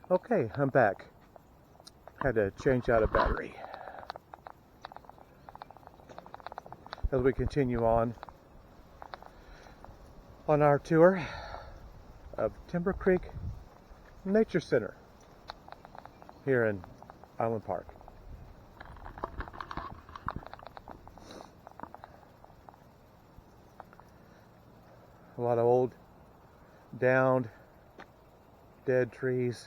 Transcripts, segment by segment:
Okay, I'm back. Had to change out a battery. As we continue on our tour of Timber Creek Nature Center here in Island Park. A lot of old, downed, dead trees.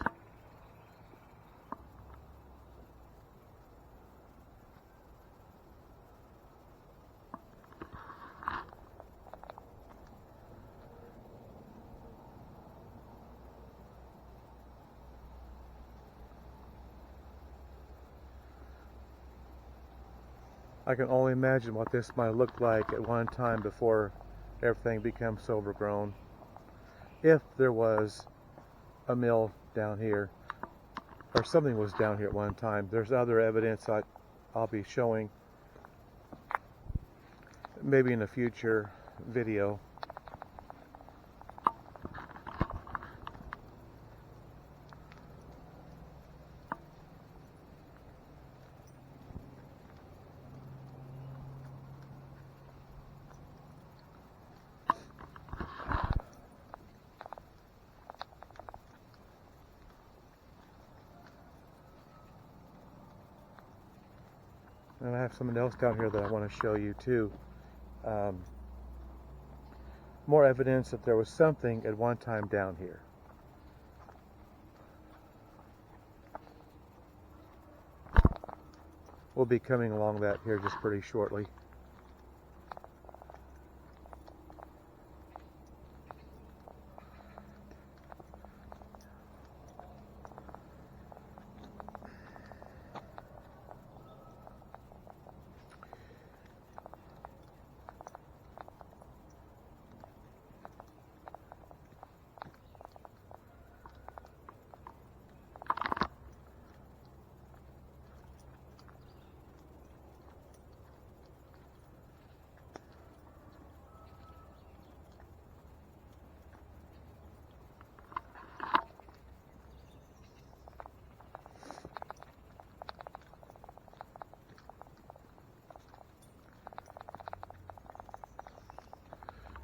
I can only imagine what this might look like at one time before everything becomes overgrown. If there was a mill down here, or something was down here at one time. There's other evidence I'll be showing maybe in a future video. And I have something else down here that I want to show you too. More evidence that there was something at one time down here. We'll be coming along that here just pretty shortly.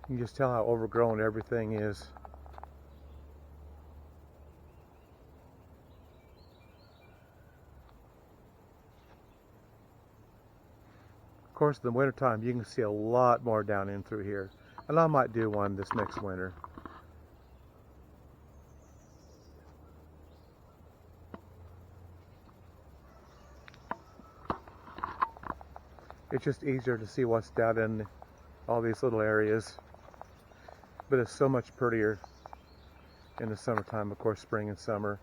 You can just tell how overgrown everything is. Of course, in the wintertime, you can see a lot more down in through here. And I might do one this next winter. It's just easier to see what's down in all these little areas. But it's so much prettier in the summertime, of course, spring and summer.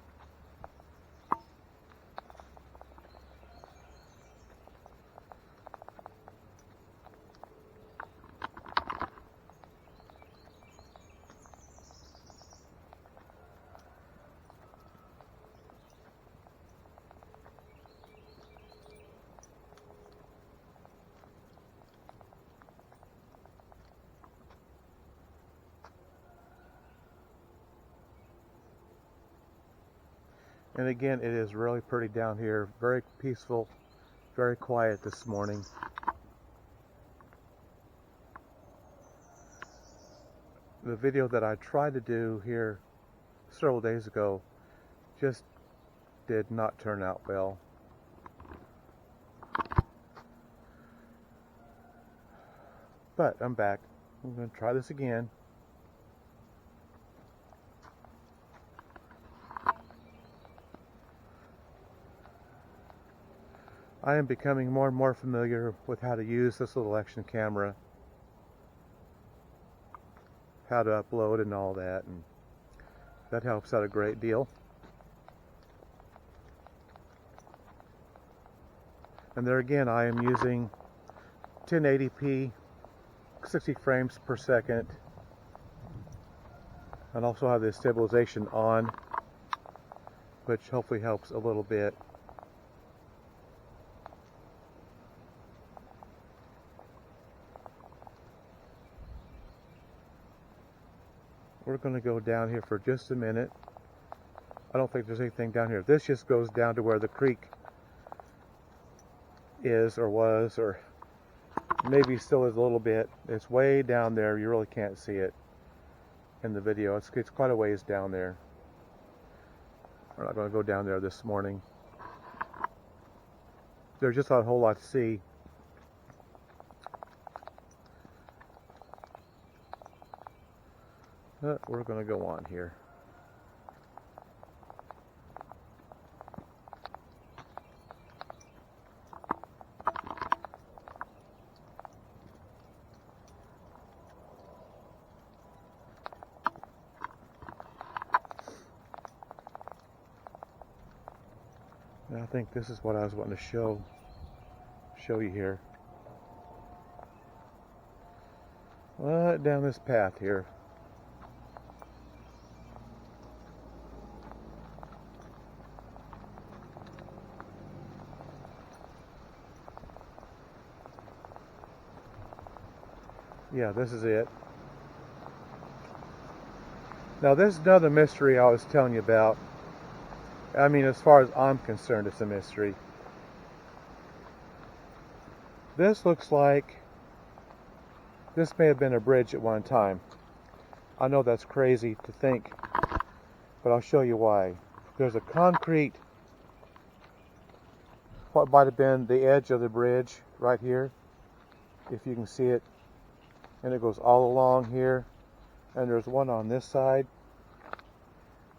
And again, it is really pretty down here. Very peaceful, very quiet this morning. The video that I tried to do here several days ago just did not turn out well. But I'm back. I'm going to try this again. I am becoming more and more familiar with how to use this little action camera, how to upload and all that, and that helps out a great deal. And there again, I am using 1080p, 60 frames per second, and also have the stabilization on, which hopefully helps a little bit. We're going to go down here for just a minute I don't think there's anything down here. This just goes down to where the creek is or was, or maybe still is a little bit. It's way down there. You really can't see it in the video. It's quite a ways down there. We're not going to go down there this morning. There's just not a whole lot to see. But we're going to go on here. And I think this is what I was wanting to show you here. Down this path here. Yeah, this is it. Now this is another mystery I was telling you about. I mean, as far as I'm concerned, it's a mystery. This looks like this may have been a bridge at one time. I know that's crazy to think, but I'll show you why. There's a concrete, what might have been the edge of the bridge right here, if you can see it, and it goes all along here, and there's one on this side.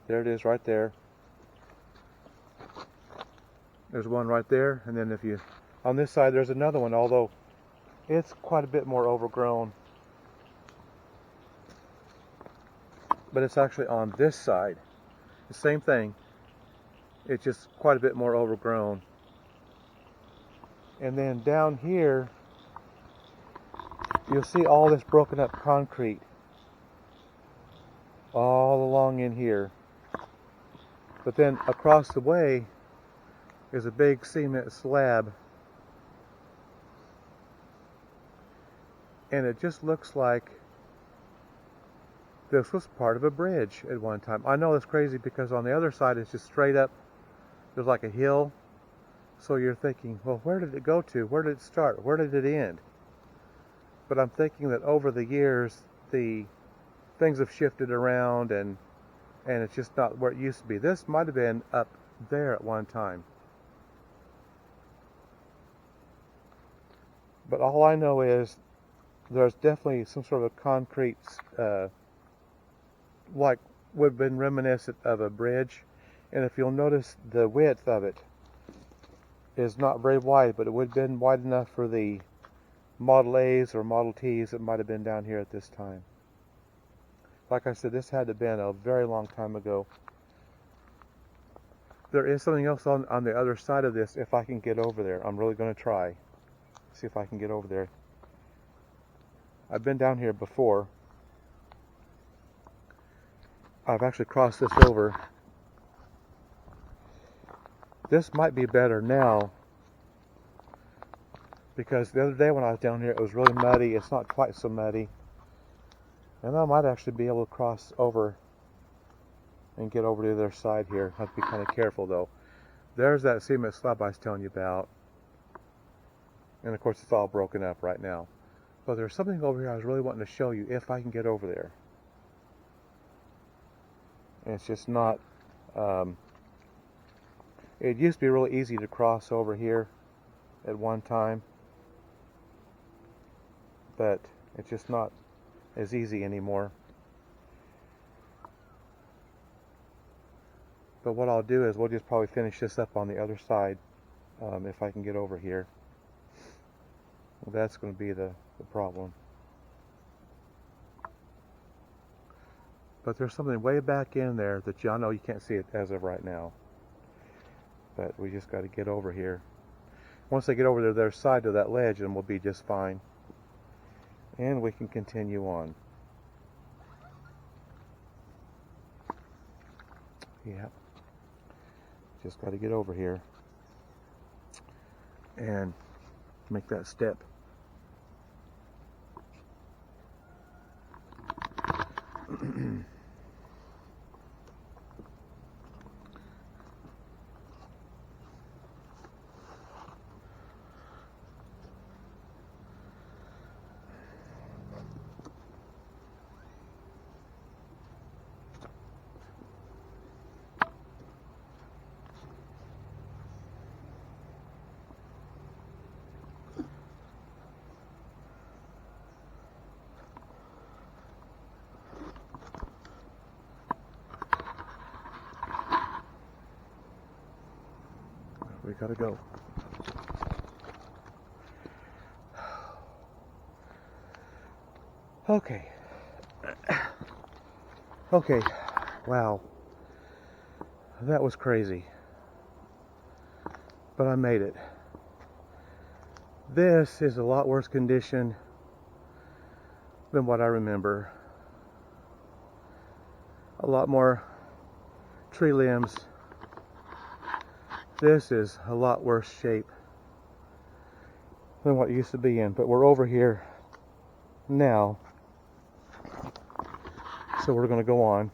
There it is right there. There's one right there, and then if you, on this side there's another one, although it's quite a bit more overgrown. But it's actually on this side. The same thing. It's just quite a bit more overgrown. And then down here, you'll see all this broken up concrete all along in here. But then across the way is a big cement slab. And it just looks like this was part of a bridge at one time. I know it's crazy because on the other side it's just straight up. There's like a hill. So you're thinking, well, where did it go to? Where did it start? Where did it end? But I'm thinking that over the years, the things have shifted around and it's just not where it used to be. This might have been up there at one time. But all I know is there's definitely some sort of a concrete, like would have been reminiscent of a bridge. And if you'll notice, the width of it is not very wide, but it would have been wide enough for the Model A's or Model T's that might have been down here at this time. Like I said, this had to have been a very long time ago. There is something else on the other side of this if I can get over there. I'm really going to try. See if I can get over there. I've been down here before. I've actually crossed this over. This might be better now because the other day when I was down here it was really muddy. It's not quite so muddy. And I might actually be able to cross over and get over to the other side here. I have to be kind of careful though. There's that cement slab I was telling you about. And of course it's all broken up right now. But there's something over here I was really wanting to show you if I can get over there. And it's just not, it used to be really easy to cross over here at one time. But it's just not as easy anymore. But what I'll do is we'll just probably finish this up on the other side if I can get over here. Well, that's going to be the problem. But there's something way back in there that y'all know you can't see it as of right now. But we just got to get over here. Once I get over to their side of that ledge, then we'll be just fine. And we can continue on. Yeah. Just got to get over here and make that step. We gotta go. Okay. Okay. Wow. That was crazy. But I made it. This is a lot worse condition than what I remember. A lot more tree limbs. This is a lot worse shape than what it used to be in, but we're over here now, so we're going to go on.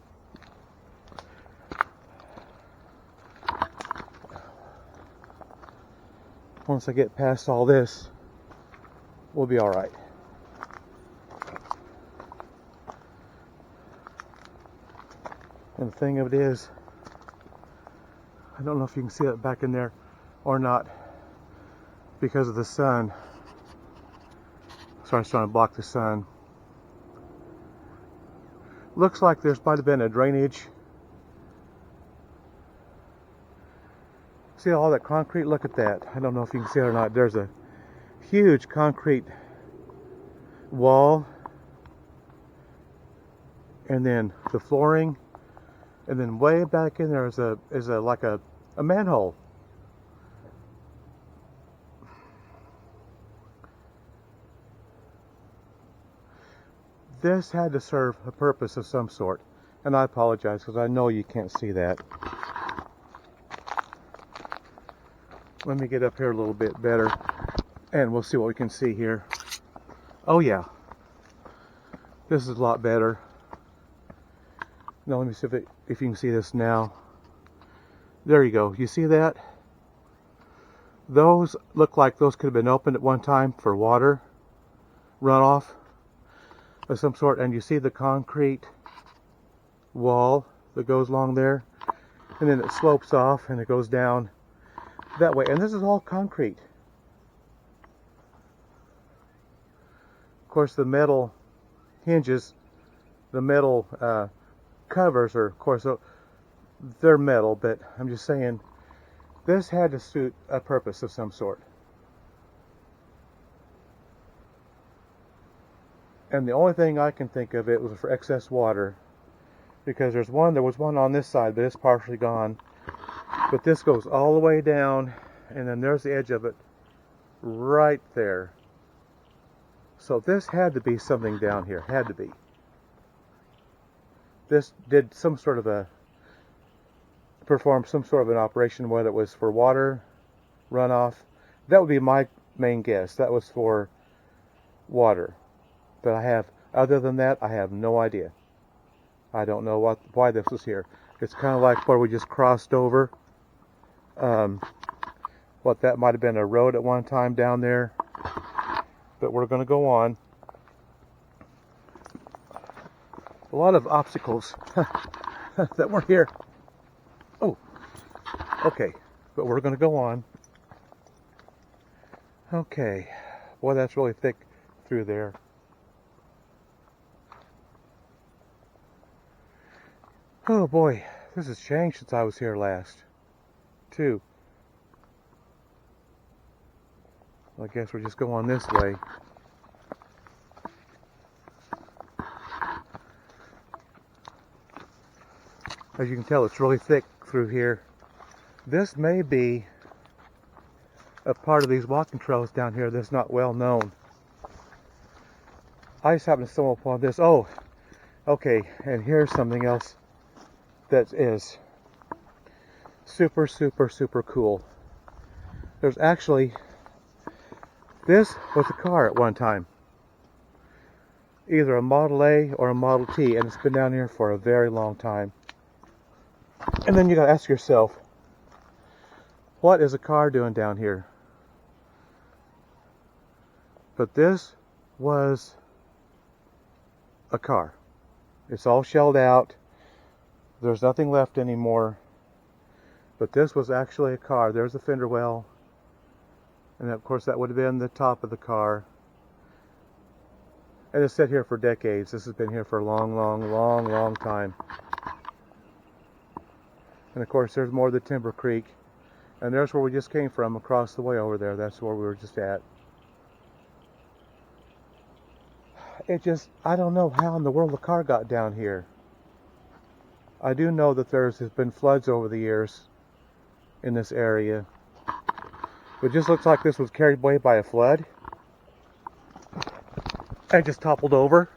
Once I get past all this, we'll be all right. And the thing of it is, I don't know if you can see it back in there or not because of the sun. So I was trying to block the sun. Looks like there's might have been a drainage. See all that concrete? Look at that. I don't know if you can see it or not. There's a huge concrete wall, and then the flooring, and then way back in there is like a manhole. This had to serve a purpose of some sort, and I apologize because I know you can't see that. Let me get up here a little bit better, and we'll see what we can see here. Oh yeah, this is a lot better. Now let me see if you can see this now. There you go. You see that? Those look like those could have been opened at one time for water runoff of some sort, and you see the concrete wall that goes along there, and then it slopes off and it goes down that way, and this is all concrete. Of course, the metal hinges, the metal covers are, of course, they're metal, but I'm just saying this had to suit a purpose of some sort. And the only thing I can think of it was for excess water, because there was one on this side, but it's partially gone. But this goes all the way down, and then there's the edge of it right there. So this had to be something down here, had to be. This did some sort of perform some sort of an operation, whether it was for water runoff. That would be my main guess. That was for water. But other than that, I have no idea. I don't know why this was here. It's kind of like where we just crossed over. What that might have been a road at one time down there. But we're going to go on. A lot of obstacles that were here. Oh, okay. But we're going to go on. Okay. Boy, that's really thick through there. Oh boy, this has changed since I was here last, too. I guess we'll just go on this way. As you can tell, it's really thick through here. This may be a part of these walking trails down here that's not well known. I just happened to stumble upon this. Oh, okay, and here's something else that is super, super, super cool. There's actually, this was a car at one time. Either a Model A or a Model T, and it's been down here for a very long time. And then you gotta ask yourself, what is a car doing down here? But this was a car. It's all shelled out. There's nothing left anymore. But this was actually a car. There's the fender well. And of course that would have been the top of the car. And it's sat here for decades. This has been here for a long, long, long, long time. And of course there's more of the Timber Creek. And there's where we just came from, across the way over there. That's where we were just at. I don't know how in the world the car got down here. I do know that there's been floods over the years in this area. It just looks like this was carried away by a flood. And just toppled over.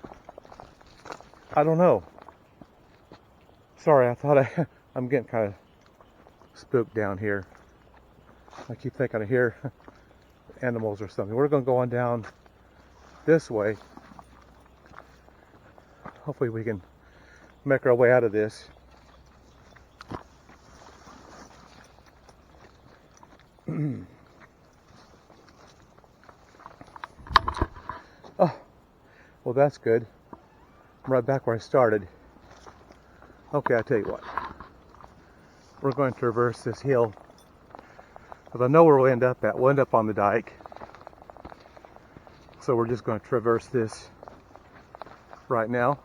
I don't know. Sorry, I thought I'm getting kind of spooked down here. I keep thinking I hear animals or something. We're going to go on down this way. Hopefully we can make our way out of this. Oh, well, that's good. I'm right back where I started. Okay, I'll tell you what. We're going to traverse this hill. Because I know where we'll end up at. We'll end up on the dike. So we're just going to traverse this right now.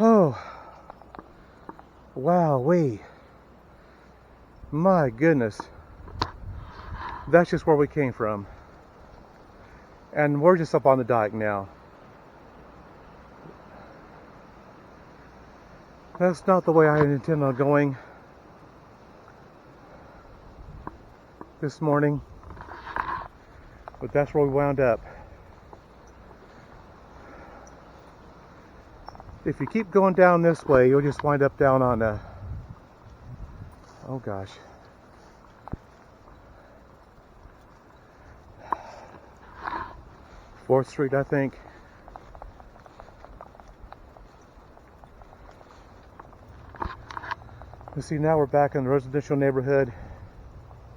Oh, wowee. My goodness. That's just where we came from. And we're just up on the dike now. That's not the way I intend on going this morning. But that's where we wound up. If you keep going down this way, you'll just wind up down on a... Oh gosh. Fourth Street, I think. You see, now we're back in the residential neighborhood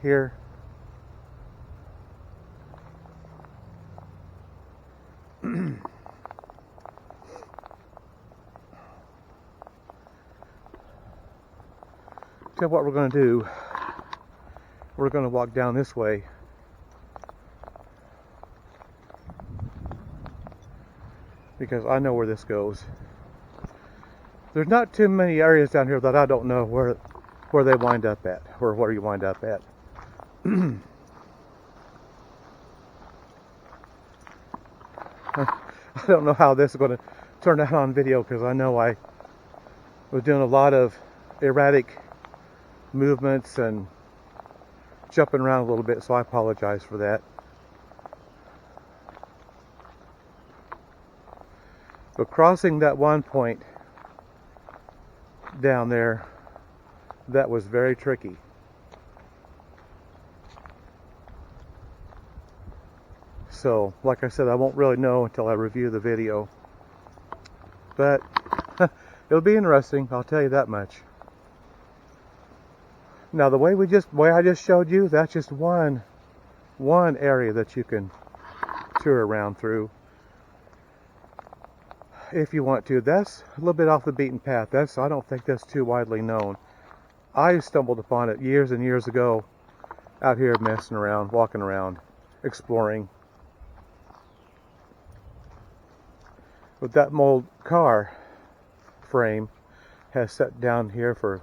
here. So what we're going to do, we're going to walk down this way. Because I know where this goes. There's not too many areas down here that I don't know where they wind up at, or where you wind up at. I don't know how this is going to turn out on video, because I know I was doing a lot of erratic movements and jumping around a little bit, so I apologize for that. But crossing that one point down there, that was very tricky. So, like I said, I won't really know until I review the video. But it'll be interesting, I'll tell you that much. Now, the way I just showed you, that's just one area that you can tour around through. If you want to. That's a little bit off the beaten path. I don't think that's too widely known. I stumbled upon it years and years ago out here messing around, walking around, exploring. But that old car frame has sat down here for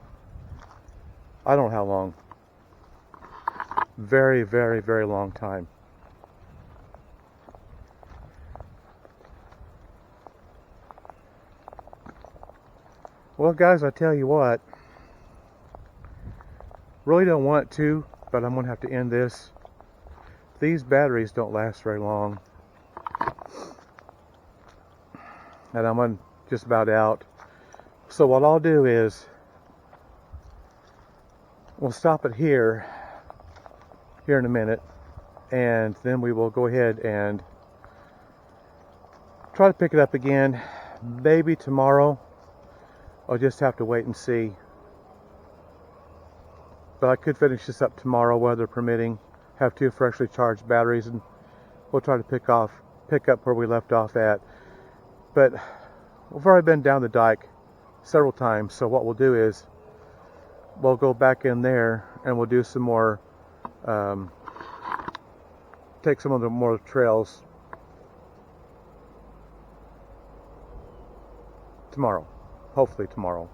I don't know how long. Very, very, very long time. Well, guys, I tell you what, really don't want to, but I'm going to have to end this. These batteries don't last very long. And I'm just about out. So what I'll do is, we'll stop it here in a minute, and then we will go ahead and try to pick it up again, maybe tomorrow. I'll just have to wait and see. But I could finish this up tomorrow, weather permitting. Have 2 freshly charged batteries, and we'll try to pick up where we left off at. But we've already been down the dike several times, so what we'll do is we'll go back in there and we'll do some more, take some of the more trails tomorrow. Hopefully tomorrow.